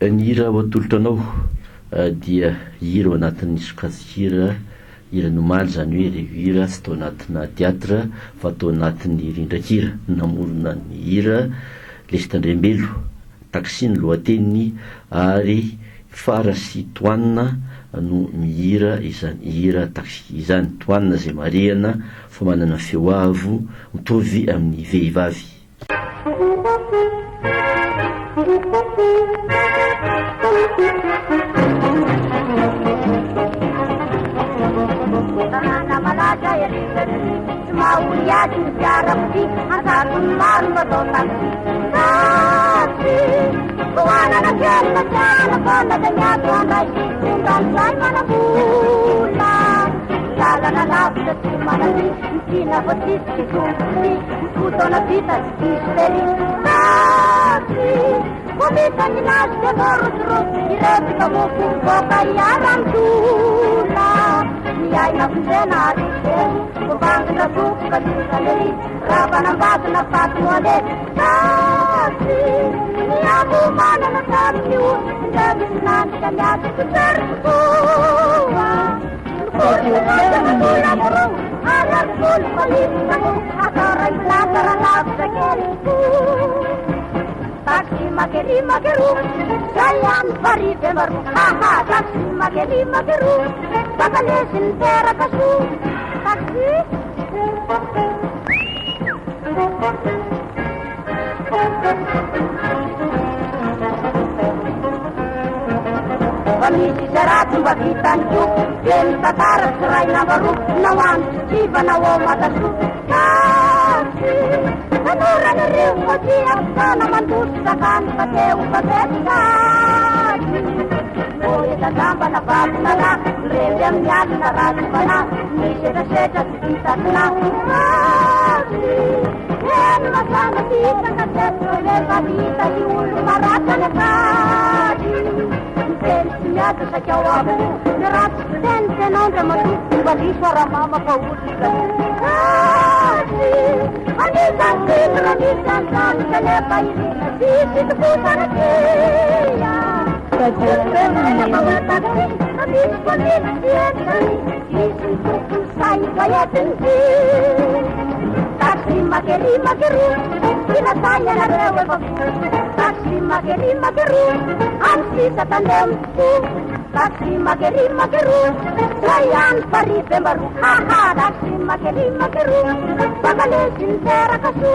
Ny hira ho atolotra anao dia hira ao anatin'ny sokajy hira nomaly, zany hoe revue tsy atao anatina teatra fa atao anatin'ny rindran-kira. Namorona ny hira Lesy Tandrembelo, Taxi ny lohateniny, ary Fara sy Toanina no mihira izany hira Taxi izany. Toanina zay marihana fa manana feo avo mitovy amin'ny vehivavy. Malaga erizany tsy mahory azy ny fiarakodia anjatony maro mba atao taxi taxi toanana kelina tiana vola da miato andray tondran'izay manambola lalana lavitra tsy manany mitsina vo tsisy tompony fotoana vita tsy diso lery taxi vo vitany nazy de vorosoroso iretika mofo boka iaramdola aina kunjena ariseni kubangina tuku katika lehi rabana mbagina fatwale taxi niabu mana na taxi ndabi nani kanyati kuterkuwa lukuli kaya kula kuru alar kul kolisi kamu akara ilakara laksa keriku taxi makeru sayan pari demaru haha taxi makeru bakalesin tera kasu taxi Pamisi seratu bagitan juk den tatara serai nabaru nawan jiba nawo matasu taxi kanura neriu kojia kana mandus sakan pateu patekan Oye tatamba na batna Rem yad na rajpana Niseta seta kita na En masana tita na teto Leva tita di ulu marata na kadi Tensinyata sa jawabu Nerat tense nonda matu Baliswara mama pa uli Kadi Anisan tita anisan Sani kalepa ini Sisi tukusa na kaya Kajurana mawataki Habis kulit sietani Isi kuku say kaya tensi Taxi makeru Sila saya na rewe babu Taxi makeru Amsi sa tandemku Taxi makeru Sayan pari pembaru Haha taxi makeru Bagalesin tera kasu